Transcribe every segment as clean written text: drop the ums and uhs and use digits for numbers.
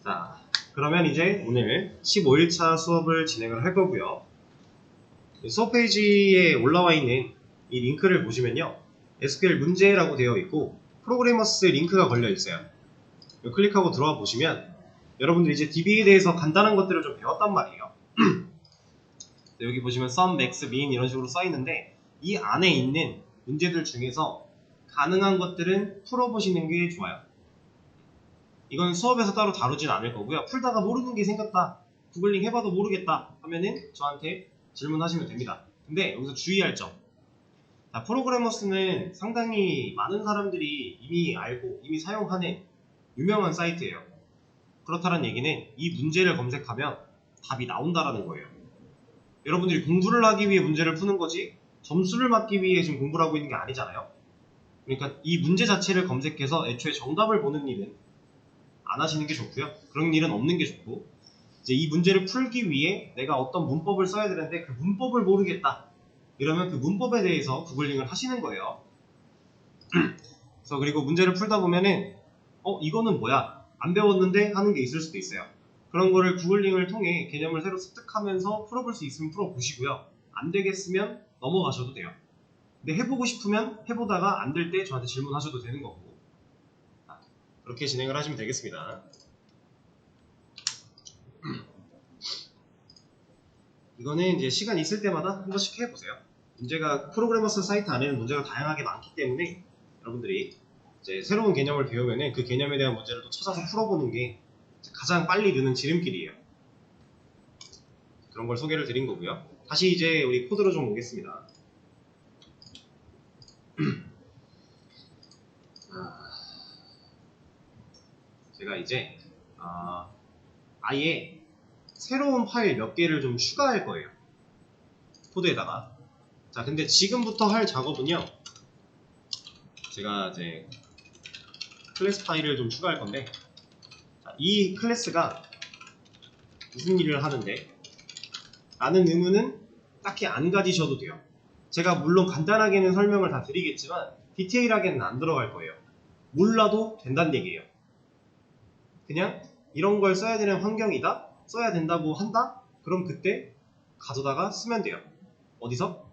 자, 그러면 이제 오늘 15일차 수업을 진행을 할 거고요. 수업 페이지에 올라와 있는 이 링크를 보시면요, SQL 문제라고 되어 있고 프로그래머스 링크가 걸려 있어요. 클릭하고 들어와 보시면 여러분들이 이제 DB에 대해서 간단한 것들을 좀 배웠단 말이에요. 여기 보시면 sum, max, min 이런 식으로 써 있는데 이 안에 있는 문제들 중에서 가능한 것들은 풀어보시는 게 좋아요. 이건 수업에서 따로 다루진 않을 거고요. 풀다가 모르는 게 생겼다, 구글링 해봐도 모르겠다 하면은 저한테 질문하시면 됩니다. 근데 여기서 주의할 점, 자, 프로그래머스는 상당히 많은 사람들이 이미 알고 이미 사용하는 유명한 사이트예요. 그렇다는 얘기는 이 문제를 검색하면 답이 나온다라는 거예요. 여러분들이 공부를 하기 위해 문제를 푸는 거지 점수를 받기 위해 지금 공부를 하고 있는 게 아니잖아요. 그러니까 이 문제 자체를 검색해서 애초에 정답을 보는 일은 안 하시는 게 좋고요. 그런 일은 없는 게 좋고, 이제 이 문제를 풀기 위해 내가 어떤 문법을 써야 되는데 그 문법을 모르겠다 이러면 그 문법에 대해서 구글링을 하시는 거예요. 그래서 그리고 문제를 풀다 보면은 이거는 뭐야? 안 배웠는데 하는 게 있을 수도 있어요. 그런 거를 구글링을 통해 개념을 새로 습득하면서 풀어볼 수 있으면 풀어보시고요. 안 되겠으면 넘어가셔도 돼요. 근데 해보고 싶으면 해보다가 안 될 때 저한테 질문하셔도 되는 거고, 그렇게 진행을 하시면 되겠습니다. 이거는 이제 시간 있을 때마다 한 번씩 해보세요. 문제가 프로그래머스 사이트 안에는 문제가 다양하게 많기 때문에 여러분들이 이제 새로운 개념을 배우면은 그 개념에 대한 문제를 또 찾아서 풀어보는 게 가장 빨리 느는 지름길이에요. 그런 걸 소개를 드린 거고요. 다시 이제 우리 코드로 좀 오겠습니다. 제가 이제 아예 새로운 파일 몇 개를 좀 추가할 거예요. 코드에다가. 자, 근데 지금부터 할 작업은요, 제가 이제 클래스 파일을 좀 추가할 건데, 자, 이 클래스가 무슨 일을 하는데 라는 의문은 딱히 안 가지셔도 돼요. 제가 물론 간단하게는 설명을 다 드리겠지만 디테일하게는 안 들어갈 거예요. 몰라도 된다는 얘기예요. 그냥 이런 걸 써야 되는 환경이다, 써야 된다고 한다? 그럼 그때 가져다가 쓰면 돼요. 어디서?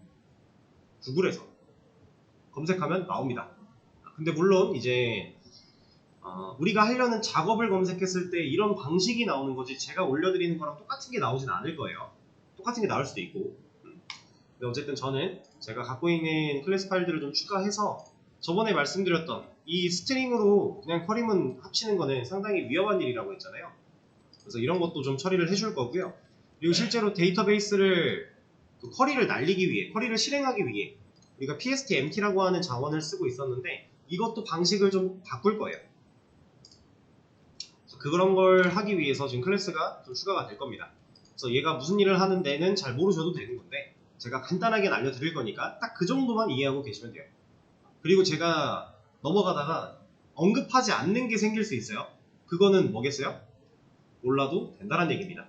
구글에서 검색하면 나옵니다. 근데 물론 이제 우리가 하려는 작업을 검색했을 때 이런 방식이 나오는 거지 제가 올려드리는 거랑 똑같은 게 나오진 않을 거예요. 똑같은 게 나올 수도 있고. 근데 어쨌든 저는 제가 갖고 있는 클래스 파일들을 좀 추가해서 저번에 말씀드렸던 이 스트링으로 그냥 쿼리문 합치는 거는 상당히 위험한 일이라고 했잖아요. 그래서 이런 것도 좀 처리를 해줄 거고요. 그리고 실제로 데이터베이스를 그 쿼리를 날리기 위해, 쿼리를 실행하기 위해 우리가 pstempt라고 하는 자원을 쓰고 있었는데 이것도 방식을 좀 바꿀 거예요. 그런 걸 하기 위해서 지금 클래스가 좀 추가가 될 겁니다. 그래서 얘가 무슨 일을 하는 데는 잘 모르셔도 되는 건데 제가 간단하게 알려드릴 거니까 딱 그 정도만 이해하고 계시면 돼요. 그리고 제가 넘어가다가 언급하지 않는 게 생길 수 있어요. 그거는 뭐겠어요? 몰라도 된다는 얘기입니다.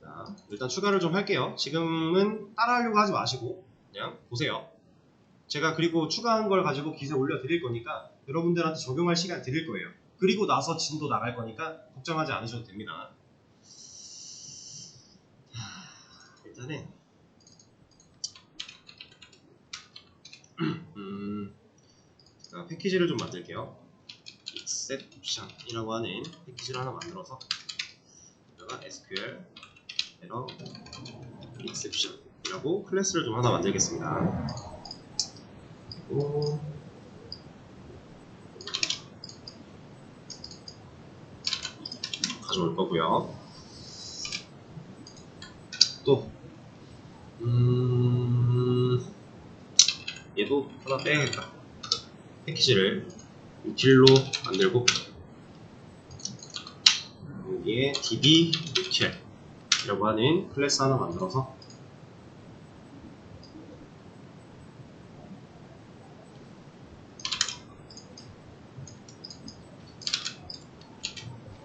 자, 일단 추가를 좀 할게요. 지금은 따라하려고 하지 마시고 그냥 보세요. 제가 그리고 추가한 걸 가지고 기세 올려드릴 거니까 여러분들한테 적용할 시간 드릴 거예요. 그리고 나서 진도 나갈 거니까 걱정하지 않으셔도 됩니다. 일단은 제가 패키지를 좀 만들게요. exception이라고 하는 패키지를 하나 만들어서 여기다가 SQL error exception이라고 클래스를 좀 하나 만들겠습니다. 그리고 가져올 거고요. 또 얘도 하나 빼야겠다. 패키지를 util로 만들고 여기에 db util 이라고 하는 클래스 하나 만들어서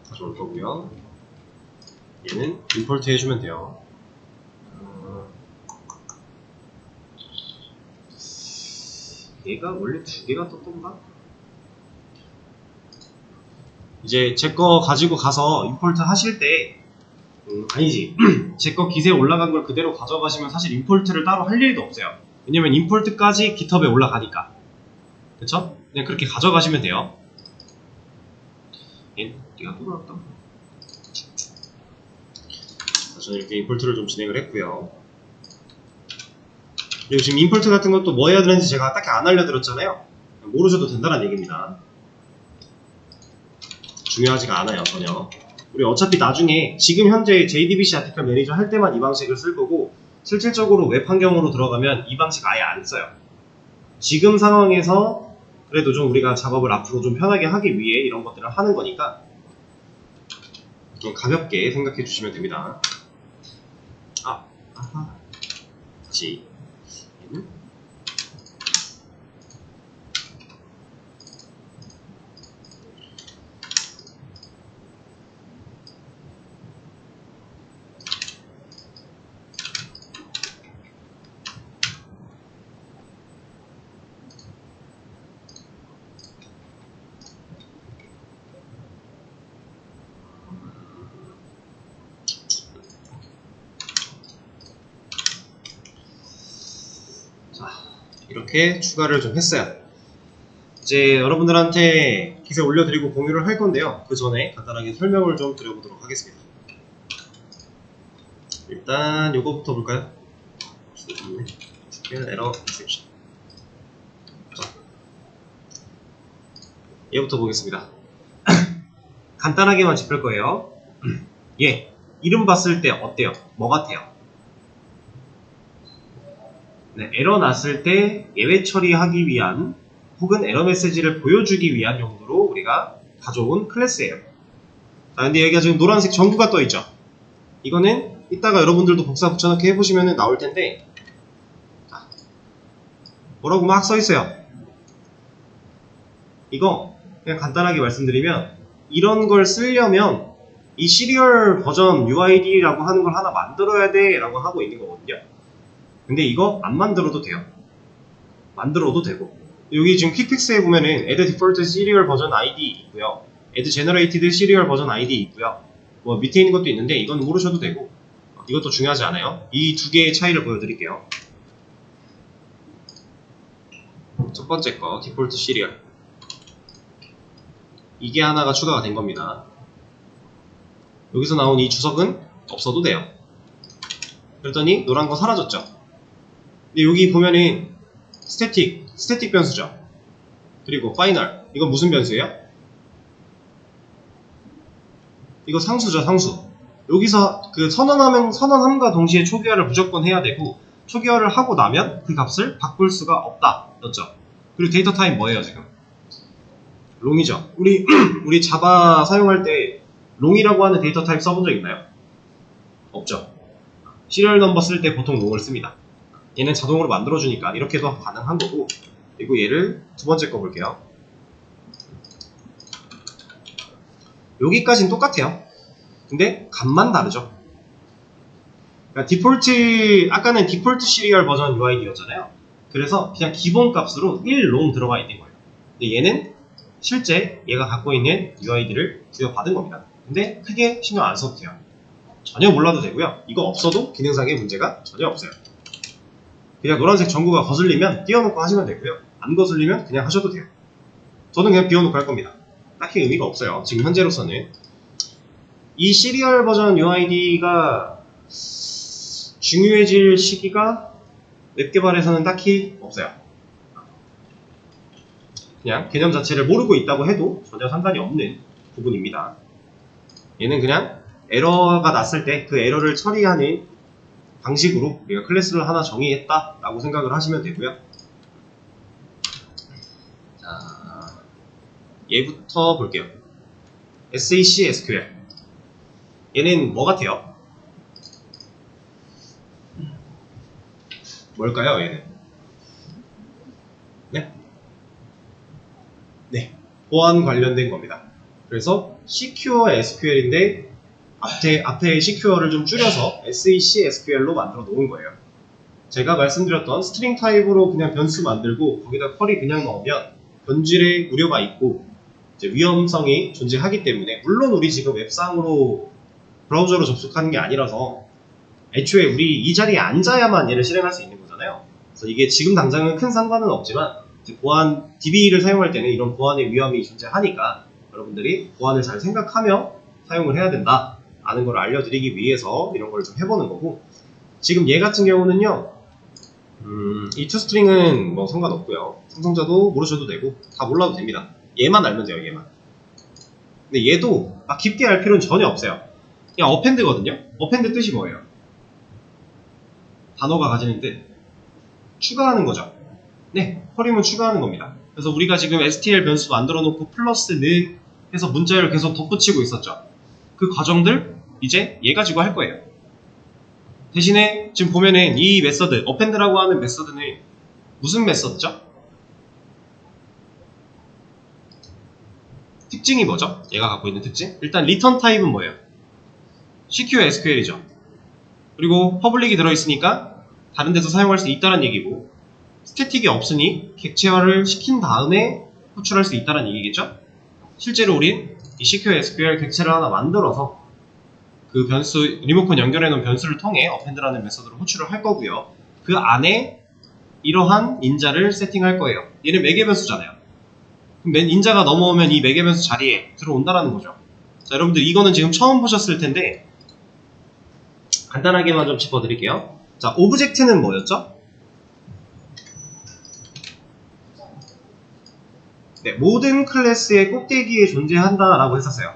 가져올 거고요. 얘는 임포트 해주면 돼요. 얘가 원래 두 개가 떴던가? 이제 제 거 가지고 가서 임포트 하실 때 아니지 제 거 기세에 올라간 걸 그대로 가져가시면 사실 임포트를 따로 할 일도 없어요. 왜냐면 임포트까지 GitHub에 올라가니까. 그쵸? 그냥 그렇게 가져가시면 돼요. 네가 또 나왔다. 저는 이렇게 임포트를 좀 진행을 했고요. 그리고 지금 임포트 같은 것도 뭐 해야 되는지 제가 딱히 안 알려드렸잖아요. 모르셔도 된다는 얘기입니다. 중요하지가 않아요, 전혀. 우리 어차피 나중에 지금 현재 JDBC 아티클 매니저 할 때만 이 방식을 쓸 거고 실질적으로 웹 환경으로 들어가면 이 방식 아예 안 써요. 지금 상황에서 그래도 좀 우리가 작업을 앞으로 좀 편하게 하기 위해 이런 것들을 하는 거니까 좀 가볍게 생각해 주시면 됩니다. 다시 이렇게 추가를 좀 했어요. 이제 여러분들한테 기세 올려드리고 공유를 할 건데요. 그 전에 간단하게 설명을 좀 드려보도록 하겠습니다. 일단 요거부터 볼까요? 에러 인셉션. 얘부터 보겠습니다. 간단하게만 짚을 거예요. 예, 이름 봤을 때 어때요? 뭐 같아요? 네, 에러 났을 때 예외 처리하기 위한 혹은 에러 메시지를 보여주기 위한 용도로 우리가 가져온 클래스예요. 자, 근데 여기가 지금 노란색 전구가 떠있죠? 이거는 이따가 여러분들도 복사 붙여넣기 해보시면 나올 텐데 뭐라고 막 써있어요. 이거 그냥 간단하게 말씀드리면 이런 걸 쓰려면 이 시리얼 버전 UID라고 하는 걸 하나 만들어야 돼 라고 하고 있는 거거든요. 근데 이거 안 만들어도 돼요. 만들어도 되고 여기 지금 퀵픽스에 보면은 add default serial version ID 있고요, add generated serial version ID 있고요, 뭐 밑에 있는 것도 있는데 이건 모르셔도 되고 이것도 중요하지 않아요. 이 두 개의 차이를 보여드릴게요. 첫 번째 거 default serial 이게 하나가 추가가 된 겁니다. 여기서 나온 이 주석은 없어도 돼요. 그랬더니 노란 거 사라졌죠. 근데 여기 보면은 스태틱 변수죠. 그리고 파이널 이건 무슨 변수예요? 이거 상수죠, 상수. 여기서 그 선언함과 동시에 초기화를 무조건 해야 되고 초기화를 하고 나면 그 값을 바꿀 수가 없다 였죠. 그리고 데이터 타입 뭐예요 지금? 롱이죠. 우리 자바 사용할 때 롱이라고 하는 데이터 타입 써본 적 있나요? 없죠. 시리얼 넘버 쓸 때 보통 롱을 씁니다. 얘는 자동으로 만들어주니까 이렇게도 가능한 거고, 그리고 얘를 두 번째 거 볼게요. 여기까지는 똑같아요. 근데 값만 다르죠. 그러니까 디폴트, 아까는 디폴트 시리얼 버전 UID였잖아요. 그래서 그냥 기본 값으로 1롱 들어가 있는 거예요. 근데 얘는 실제 얘가 갖고 있는 UID를 부여받은 겁니다. 근데 크게 신경 안 써도 돼요. 전혀 몰라도 되고요. 이거 없어도 기능상의 문제가 전혀 없어요. 그냥 노란색 전구가 거슬리면 띄워놓고 하시면 되고요. 안 거슬리면 그냥 하셔도 돼요. 저는 그냥 비워놓고 할 겁니다. 딱히 의미가 없어요. 지금 현재로서는. 이 시리얼 버전 UID가 중요해질 시기가 웹 개발에서는 딱히 없어요. 그냥 개념 자체를 모르고 있다고 해도 전혀 상관이 없는 부분입니다. 얘는 그냥 에러가 났을 때 그 에러를 처리하는 방식으로 우리가 클래스를 하나 정의했다 라고 생각을 하시면 되고요. 자, 얘부터 볼게요. SAC SQL 얘는 뭐 같아요? 뭘까요 얘는? 네, 보안 관련된 겁니다. 그래서 Secure SQL인데 앞에 Secure를 좀 줄여서 SAC SQL로 만들어 놓은 거예요. 제가 말씀드렸던 스트링 타입으로 그냥 변수 만들고 거기다 쿼리 그냥 넣으면 변질의 우려가 있고 이제 위험성이 존재하기 때문에, 물론 우리 지금 웹상으로 브라우저로 접속하는 게 아니라서 애초에 우리 이 자리에 앉아야만 얘를 실행할 수 있는 거잖아요. 그래서 이게 지금 당장은 큰 상관은 없지만 이제 보안 DB를 사용할 때는 이런 보안의 위험이 존재하니까 여러분들이 보안을 잘 생각하며 사용을 해야 된다 라는 걸 알려드리기 위해서 이런 걸 좀 해보는 거고, 지금 얘 같은 경우는요, 이 toString은 뭐 상관없고요, 상성자도 모르셔도 되고 다 몰라도 됩니다. 얘만 알면 돼요, 얘만. 근데 얘도 막 깊게 알 필요는 전혀 없어요. 그냥 어펜드거든요. 어펜드 뜻이 뭐예요? 단어가 가지는 뜻, 추가하는 거죠. 네, 허림은 추가하는 겁니다. 그래서 우리가 지금 stl 변수 만들어 놓고 플러스는 해서 문자열을 계속 덧붙이고 있었죠. 그 과정들 이제 얘 가지고 할 거예요. 대신에 지금 보면은 이 메서드, append라고 하는 메서드는 무슨 메서드죠? 특징이 뭐죠? 얘가 갖고 있는 특징? 일단 return 타입은 뭐예요? CQ SQL이죠. 그리고 퍼블릭이 들어있으니까 다른 데서 사용할 수 있다는 얘기고, 스태틱이 없으니 객체화를 시킨 다음에 호출할 수 있다는 얘기겠죠? 실제로 우린 이 CQ SQL 객체를 하나 만들어서 그 변수, 리모컨 연결해 놓은 변수를 통해 append라는 메서드로 호출을 할 거고요. 그 안에 이러한 인자를 세팅할 거예요. 얘는 매개 변수잖아요. 그럼 인자가 넘어오면 이 매개 변수 자리에 들어온다라는 거죠. 자, 여러분들 이거는 지금 처음 보셨을 텐데 간단하게만 좀 짚어드릴게요. 자, 오브젝트는 뭐였죠? 네, 모든 클래스의 꼭대기에 존재한다라고 했었어요.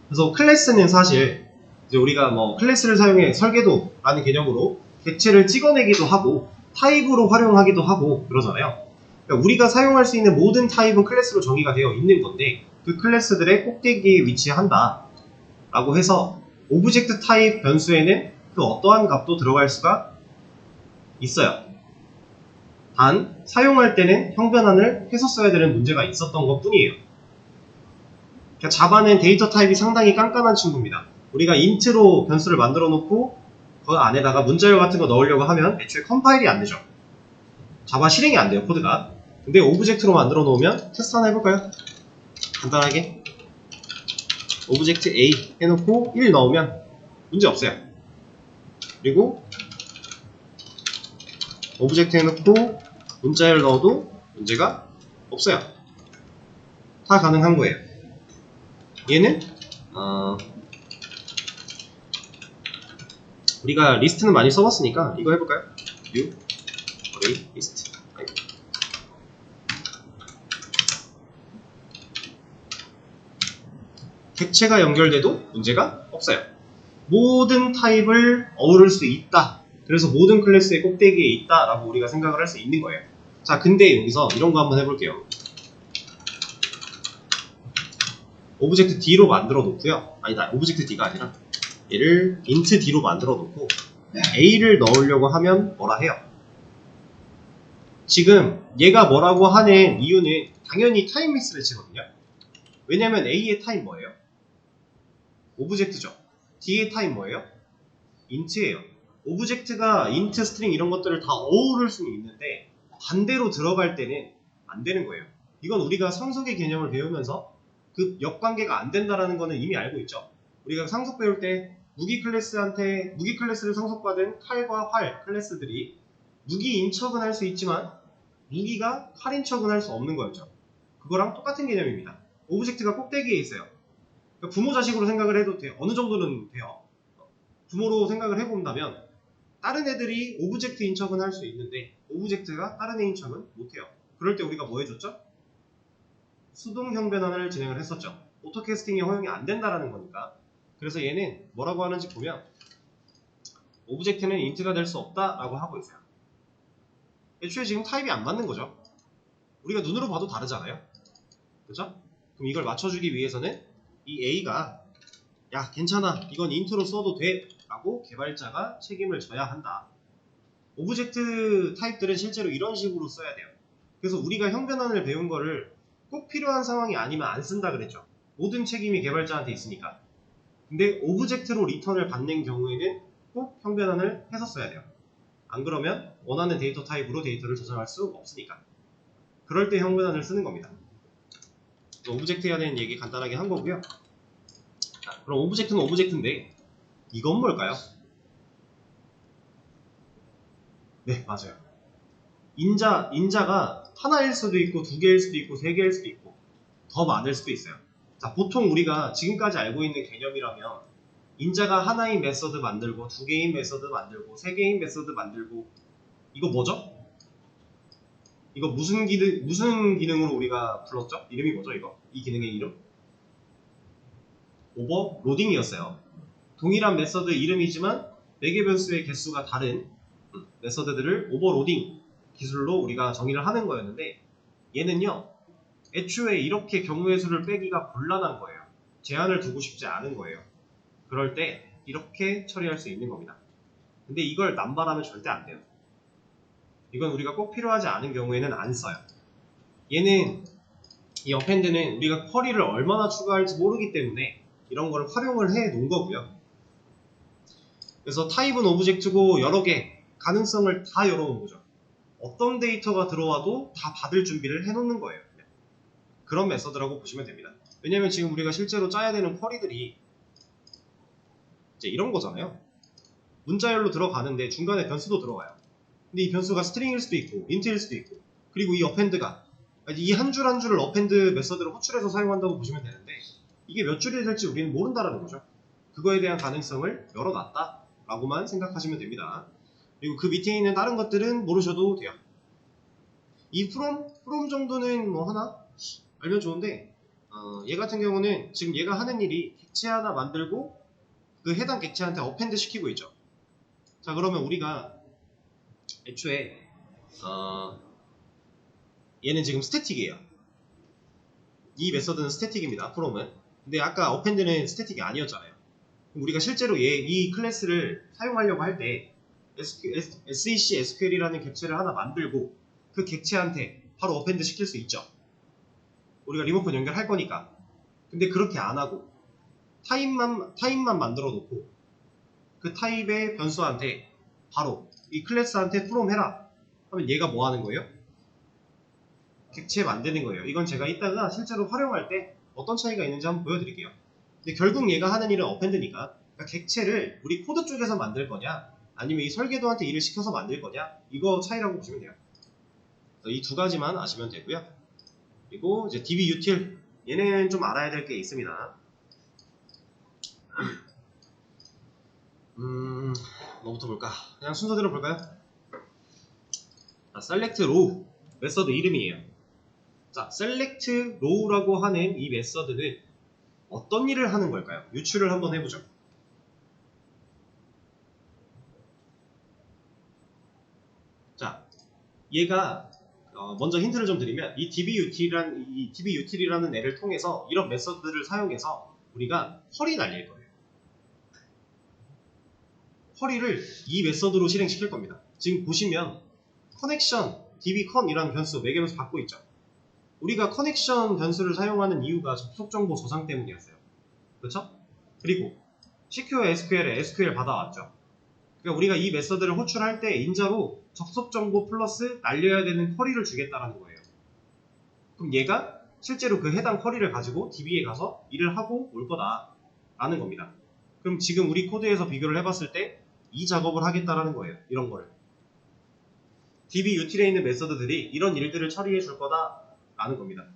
그래서 클래스는 사실 이제 우리가 뭐 클래스를 사용해 설계도라는 개념으로 객체를 찍어내기도 하고 타입으로 활용하기도 하고 그러잖아요. 그러니까 우리가 사용할 수 있는 모든 타입은 클래스로 정의가 되어 있는 건데, 그 클래스들의 꼭대기에 위치한다 라고 해서 오브젝트 타입 변수에는 그 어떠한 값도 들어갈 수가 있어요. 단 사용할 때는 형변환을 해서 써야 되는 문제가 있었던 것 뿐이에요. 그러니까 자바는 데이터 타입이 상당히 깐깐한 친구입니다. 우리가 인트로 변수를 만들어 놓고 그 안에다가 문자열 같은 거 넣으려고 하면 애초에 컴파일이 안 되죠. 자바 실행이 안 돼요, 코드가. 근데 오브젝트로 만들어 놓으면 테스트 하나 해볼까요? 간단하게 오브젝트 A 해놓고 1 넣으면 문제 없어요. 그리고 오브젝트 해놓고 문자열 넣어도 문제가 없어요. 다 가능한 거예요. 얘는 우리가 리스트는 많이 써봤으니까 이거 해볼까요? new array list. 객체가 연결돼도 문제가 없어요. 모든 타입을 어우를 수 있다. 그래서 모든 클래스의 꼭대기에 있다 라고 우리가 생각을 할 수 있는 거예요. 자, 근데 여기서 이런 거 한번 해볼게요. 오브젝트 D로 만들어 놓고요. 아니다, 오브젝트 D가 아니라 얘를 int D로 만들어 놓고 A를 넣으려고 하면 뭐라 해요? 지금 얘가 뭐라고 하는 이유는 당연히 타임 미스매치거든요. 왜냐면 A의 타임 뭐예요? 오브젝트죠. D의 타임 뭐예요? int예요. 오브젝트가 int, string 이런 것들을 다 어우를 수는 있는데 반대로 들어갈 때는 안 되는 거예요. 이건 우리가 상속의 개념을 배우면서 그 역관계가 안 된다라는 거는 이미 알고 있죠. 우리가 상속 배울 때 무기 클래스를 상속받은 칼과 활 클래스들이 무기 인척은 할 수 있지만 무기가 칼 인척은 할 수 없는 거였죠. 그거랑 똑같은 개념입니다. 오브젝트가 꼭대기에 있어요. 그러니까 부모 자식으로 생각을 해도 돼요. 어느 정도는 돼요. 부모로 생각을 해본다면 다른 애들이 오브젝트 인척은 할 수 있는데 오브젝트가 다른 애 인척은 못해요. 그럴 때 우리가 뭐 해줬죠? 수동 형변환을 진행을 했었죠. 오토캐스팅이 허용이 안 된다라는 거니까. 그래서 얘는 뭐라고 하는지 보면 오브젝트는 int가 될 수 없다라고 하고 있어요. 애초에 지금 타입이 안 맞는 거죠. 우리가 눈으로 봐도 다르잖아요. 그죠? 그럼 이걸 맞춰주기 위해서는 이 A가 야 괜찮아 이건 int로 써도 돼 라고 개발자가 책임을 져야 한다. 오브젝트 타입들은 실제로 이런 식으로 써야 돼요. 그래서 우리가 형변환을 배운 거를 꼭 필요한 상황이 아니면 안 쓴다 그랬죠. 모든 책임이 개발자한테 있으니까. 근데 오브젝트로 리턴을 받는 경우에는 꼭 형변환을 해서 써야 돼요. 안 그러면 원하는 데이터 타입으로 데이터를 저장할 수 없으니까. 그럴 때 형변환을 쓰는 겁니다. 오브젝트 해야 되는 얘기 간단하게 한 거고요. 자, 그럼 오브젝트는 오브젝트인데 이건 뭘까요? 네, 맞아요. 인자가 하나일 수도 있고 두 개일 수도 있고 세 개일 수도 있고 더 많을 수도 있어요. 자, 보통 우리가 지금까지 알고 있는 개념이라면 인자가 하나인 메서드 만들고 두 개인 메서드 만들고 세 개인 메서드 만들고 이거 뭐죠? 이거 무슨 기능으로 우리가 불렀죠? 이름이 뭐죠, 이거? 이 기능의 이름? 오버로딩이었어요. 동일한 메서드 이름이지만 매개 변수의 개수가 다른 메서드들을 오버로딩 기술로 우리가 정의를 하는 거였는데 얘는요, 애초에 이렇게 경우의 수를 빼기가 곤란한 거예요. 제한을 두고 싶지 않은 거예요. 그럴 때 이렇게 처리할 수 있는 겁니다. 근데 이걸 남발하면 절대 안 돼요. 이건 우리가 꼭 필요하지 않은 경우에는 안 써요. 얘는 이 어펜드는 우리가 쿼리를 얼마나 추가할지 모르기 때문에 이런 걸 활용을 해 놓은 거고요. 그래서 타입은 오브젝트고 여러 개 가능성을 다 열어놓은 거죠. 어떤 데이터가 들어와도 다 받을 준비를 해 놓는 거예요. 그런 메서드라고 보시면 됩니다. 왜냐면 지금 우리가 실제로 짜야 되는 쿼리들이 이제 이런 거잖아요. 문자열로 들어가는데 중간에 변수도 들어가요. 근데 이 변수가 스트링일 수도 있고 인트일 수도 있고, 그리고 이 어펜드가 이 한 줄 한 줄을 어펜드 메서드로 호출해서 사용한다고 보시면 되는데 이게 몇 줄이 될지 우리는 모른다라는 거죠. 그거에 대한 가능성을 열어놨다 라고만 생각하시면 됩니다. 그리고 그 밑에 있는 다른 것들은 모르셔도 돼요. 이 from 정도는 뭐 하나 알면 좋은데 얘 같은 경우는 지금 얘가 하는 일이 객체 하나 만들고 그 해당 객체한테 어펜드 시키고 있죠. 자, 그러면 우리가 애초에 얘는 지금 스태틱이에요. 이 메서드는 스태틱입니다. from은. 근데 아까 어펜드는 스태틱이 아니었잖아요. 그럼 우리가 실제로 이 클래스를 사용하려고 할 때 SEC SQL이라는 객체를 하나 만들고 그 객체한테 바로 어펜드 시킬 수 있죠. 우리가 리모컨 연결할 거니까. 근데 그렇게 안 하고 타입만 만들어 놓고 그 타입의 변수한테 바로 이 클래스한테 from 해라 하면 얘가 뭐 하는 거예요? 객체 만드는 거예요. 이건 제가 이따가 실제로 활용할 때 어떤 차이가 있는지 한번 보여드릴게요. 근데 결국 얘가 하는 일은 어펜드니까, 그러니까 객체를 우리 코드 쪽에서 만들 거냐 아니면 이 설계도한테 일을 시켜서 만들 거냐, 이거 차이라고 보시면 돼요. 이 두 가지만 아시면 되고요. 그리고 이제 DB util, 얘는 좀 알아야 될 게 있습니다. 뭐부터 볼까? 그냥 순서대로 볼까요? 자, select row 메서드 이름이에요. 자, select row라고 하는 이 메서드는 어떤 일을 하는 걸까요? 유출을 한번 해보죠. 자, 얘가 먼저 힌트를 좀 드리면 이 dbutil이라는 애를 통해서 이런 메서드를 사용해서 우리가 쿼리 날릴 거예요. 쿼리를 이 메서드로 실행시킬 겁니다. 지금 보시면 커넥션 dbcon이라는 변수 매개 변수 받고 있죠. 우리가 커넥션 변수를 사용하는 이유가 접속 정보 저장 때문이었어요. 그렇죠? 그리고 CQ와 SQL에 SQL 받아왔죠. 그러니까 우리가 이 메서드를 호출할 때 인자로 접속 정보 플러스 날려야 되는 쿼리를 주겠다라는 거예요. 그럼 얘가 실제로 그 해당 쿼리를 가지고 DB에 가서 일을 하고 올 거다라는 겁니다. 그럼 지금 우리 코드에서 비교를 해봤을 때 이 작업을 하겠다라는 거예요. 이런 거를. DB util에 있는 메서드들이 이런 일들을 처리해 줄 거다라는 겁니다.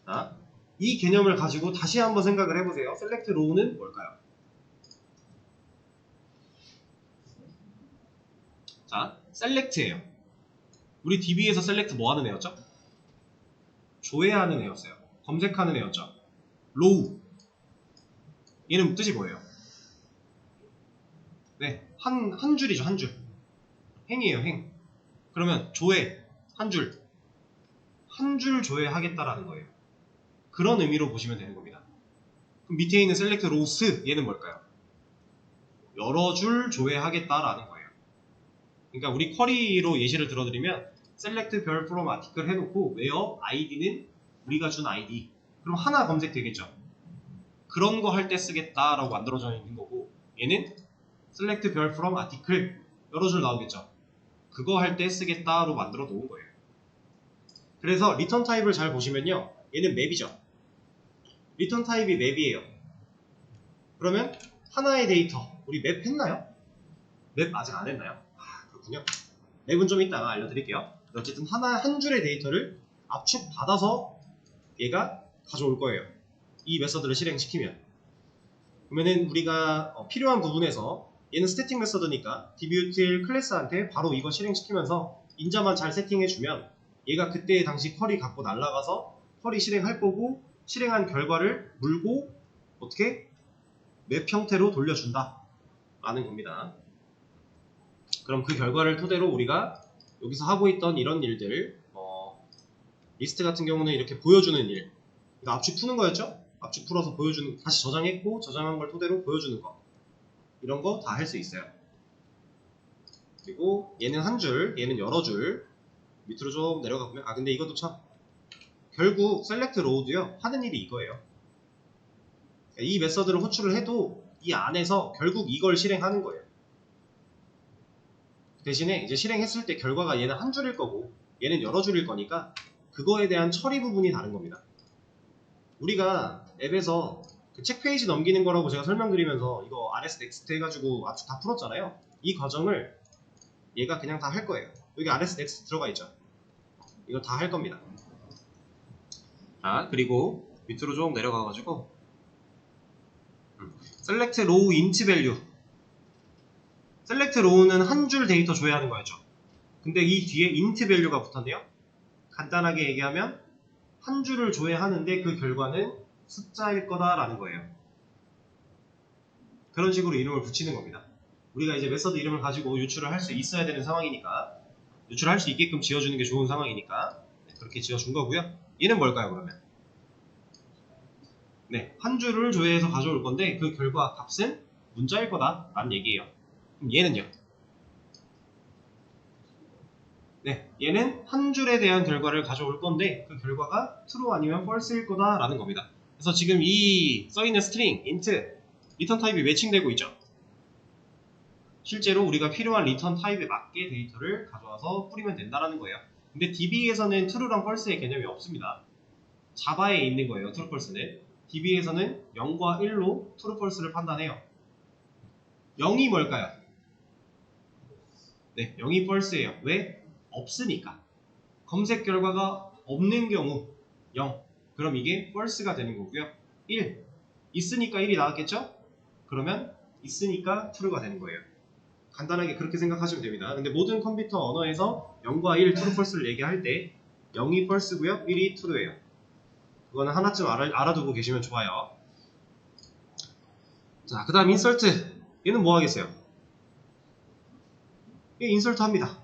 자, 이 개념을 가지고 다시 한번 생각을 해보세요. select row는 뭘까요? 자, select예요. 우리 DB에서 select 뭐 하는 애였죠? 조회하는 애였어요. 검색하는 애였죠. row, 얘는 뜻이 뭐예요? 네, 한 줄이죠. 한 줄. 행이에요. 행. 그러면 조회, 한 줄. 한 줄 조회하겠다라는 거예요. 그런 의미로 보시면 되는 겁니다. 그럼 밑에 있는 select rows, 얘는 뭘까요? 여러 줄 조회하겠다라는 거예요. 그러니까 우리 쿼리로 예시를 들어드리면 select 별 from article 해놓고 where id는 우리가 준 id, 그럼 하나 검색되겠죠. 그런 거 할 때 쓰겠다라고 만들어져 있는 거고, 얘는 select 별 from article 여러 줄 나오겠죠. 그거 할 때 쓰겠다로 만들어 놓은 거예요. 그래서 리턴 타입을 잘 보시면요, 얘는 맵이죠. 리턴 타입이 맵이에요. 그러면 하나의 데이터, 우리 맵 했나요? 맵 아직 안 했나요? 그렇군요. 맵은 좀 이따가 알려드릴게요. 어쨌든 한 줄의 데이터를 압축 받아서 얘가 가져올 거예요. 이 메서드를 실행시키면. 그러면은 우리가 필요한 부분에서 얘는 스태틱 메서드니까 dbutil 클래스한테 바로 이거 실행시키면서 인자만 잘 세팅해주면 얘가 그때 당시 쿼리 갖고 날아가서 쿼리 실행할 거고 실행한 결과를 물고 어떻게 맵 형태로 돌려준다 라는 겁니다. 그럼 그 결과를 토대로 우리가 여기서 하고 있던 이런 일들, 리스트 같은 경우는 이렇게 보여주는 일, 그러니까 압축 푸는 거였죠? 압축 풀어서 보여주는, 다시 저장했고 저장한 걸 토대로 보여주는 거, 이런 거 다 할 수 있어요. 그리고 얘는 한 줄, 얘는 여러 줄. 밑으로 좀 내려가 보면, 근데 이것도 참 결국 select row도요 하는 일이 이거예요. 이 메서드를 호출을 해도 이 안에서 결국 이걸 실행하는 거예요. 대신에 이제 실행했을 때 결과가 얘는 한 줄일 거고 얘는 여러 줄일 거니까 그거에 대한 처리 부분이 다른 겁니다. 우리가 앱에서 그 책 페이지 넘기는 거라고 제가 설명드리면서 이거 rs next 해가지고 압축 다 풀었잖아요. 이 과정을 얘가 그냥 다 할 거예요. 여기 rs next 들어가 있죠. 이거 다 할 겁니다. 자, 그리고 밑으로 좀 내려가가지고 select row int value. select row는 한 줄 데이터 줘야 하는 거였죠. 근데 이 뒤에 int value가 붙었네요. 간단하게 얘기하면 한 줄을 줘야 하는데 그 결과는 숫자일 거다라는 거예요. 그런 식으로 이름을 붙이는 겁니다. 우리가 이제 메서드 이름을 가지고 유출을 할 수 있어야 되는 상황이니까, 유출할 수 있게끔 지어주는 게 좋은 상황이니까 그렇게 지어준 거고요. 얘는 뭘까요 그러면? 네, 한 줄을 조회해서 가져올 건데 그 결과 값은 문자일 거다 라는 얘기예요. 그럼 얘는요? 네, 얘는 한 줄에 대한 결과를 가져올 건데 그 결과가 true 아니면 false일 거다 라는 겁니다. 그래서 지금 이 써있는 스트링, int, 리턴 타입이 매칭되고 있죠. 실제로 우리가 필요한 리턴 타입에 맞게 데이터를 가져와서 뿌리면 된다라는 거예요. 근데 DB에서는 true랑 false의 개념이 없습니다. 자바에 있는 거예요, true, false는. DB에서는 0과 1로 true, false를 판단해요. 0이 뭘까요? 네, 0이 false예요. 왜? 없으니까. 검색 결과가 없는 경우 0. 그럼 이게 false가 되는 거고요. 1. 있으니까 1이 나왔겠죠? 그러면 있으니까 true가 되는 거예요. 간단하게 그렇게 생각하시면 됩니다. 근데 모든 컴퓨터 언어에서 0과 1, true, false를 얘기할 때 0이 false고요. 1이 true예요. 그거는 하나쯤 알아두고 계시면 좋아요. 자, 그 다음 insert. 얘는 뭐 하겠어요? 얘 insert 합니다.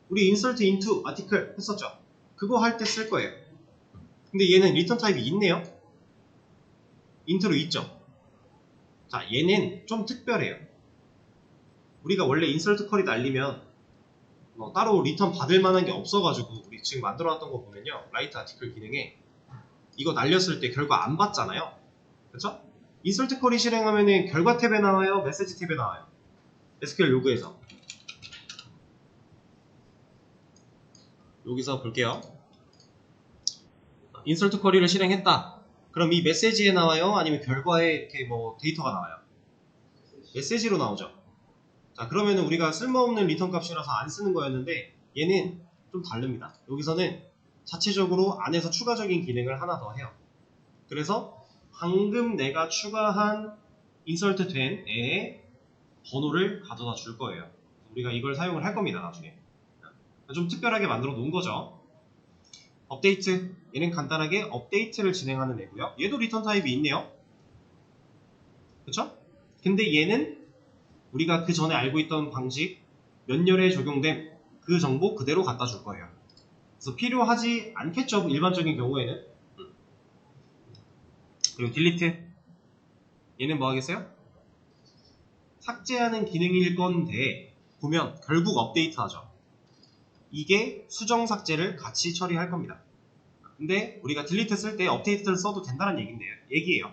우리 insert into article 했었죠? 그거 할 때 쓸 거예요. 근데 얘는 리턴 타입이 있네요. int로 있죠? 자, 얘는 좀 특별해요. 우리가 원래 insert 쿼리 날리면 따로 리턴 받을 만한 게 없어가지고 우리 지금 만들어놨던 거 보면요, write article 기능에 이거 날렸을 때 결과 안 받잖아요. 그쵸? insert 쿼리 실행하면은 결과 탭에 나와요? 메시지 탭에 나와요? SQL 로그에서. 여기서 볼게요. insert 쿼리를 실행했다. 그럼 이 메시지에 나와요? 아니면 결과에 이렇게 뭐 데이터가 나와요? 메시지로 나오죠. 자, 그러면은 우리가 쓸모없는 리턴 값이라서 안 쓰는 거였는데 얘는 좀 다릅니다. 여기서는 자체적으로 안에서 추가적인 기능을 하나 더 해요. 그래서 방금 내가 추가한 인설트 된 애의 번호를 가져다 줄 거예요. 우리가 이걸 사용을 할 겁니다, 나중에. 좀 특별하게 만들어 놓은 거죠. 업데이트. 얘는 간단하게 업데이트를 진행하는 애고요. 얘도 리턴 타입이 있네요. 그쵸? 근데 얘는 우리가 그 전에 알고 있던 방식, 몇 열에 적용된 그 정보 그대로 갖다 줄 거예요. 그래서 필요하지 않겠죠, 일반적인 경우에는. 그리고 딜리트. 얘는 뭐 하겠어요? 삭제하는 기능일 건데 보면 결국 업데이트 하죠. 이게 수정 삭제를 같이 처리할 겁니다. 근데 우리가 딜리트 쓸 때 업데이트를 써도 된다는 얘기예요.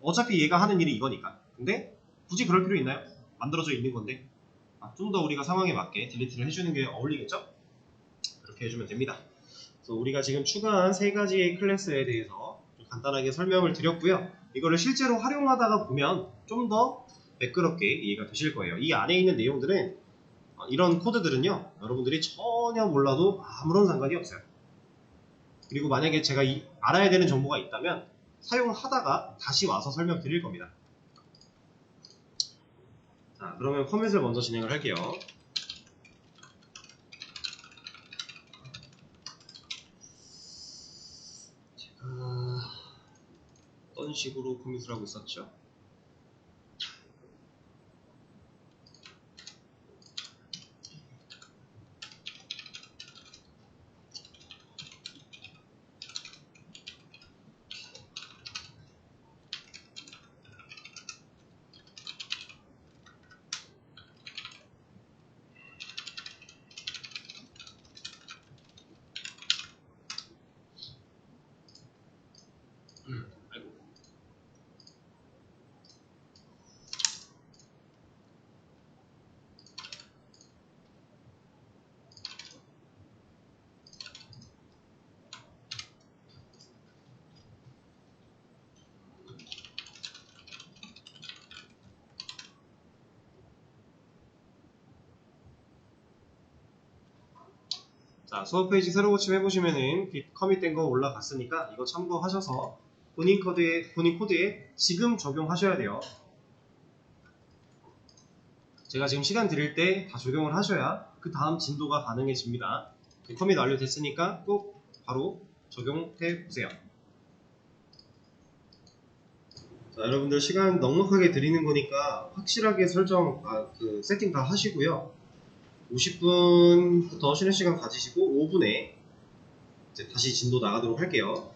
어차피 얘가 하는 일이 이거니까. 근데 굳이 그럴 필요 있나요? 만들어져 있는 건데 좀 더 우리가 상황에 맞게 딜리트를 해주는 게 어울리겠죠? 그렇게 해주면 됩니다. 그래서 우리가 지금 추가한 세 가지의 클래스에 대해서 좀 간단하게 설명을 드렸고요. 이거를 실제로 활용하다가 보면 좀 더 매끄럽게 이해가 되실 거예요. 이 안에 있는 내용들은 이런 코드들은요, 여러분들이 전혀 몰라도 아무런 상관이 없어요. 그리고 만약에 제가 알아야 되는 정보가 있다면 사용하다가 다시 와서 설명드릴 겁니다. 자, 그러면 커밋을 먼저 진행을 할게요. 제가 어떤 식으로 커밋을 하고 있었죠? 아이고. 자, 수업 페이지 새로 고침해보시면은 커밋된 거 올라갔으니까 이거 참고하셔서 본인 코드에 지금 적용하셔야 돼요. 제가 지금 시간 드릴 때 다 적용을 하셔야 그 다음 진도가 가능해집니다. 커밋 완료됐으니까 꼭 바로 적용해보세요. 자, 여러분들 시간 넉넉하게 드리는 거니까 확실하게 세팅 다 하시고요. 50분부터 쉬는 시간 가지시고 5분에 이제 다시 진도 나가도록 할게요.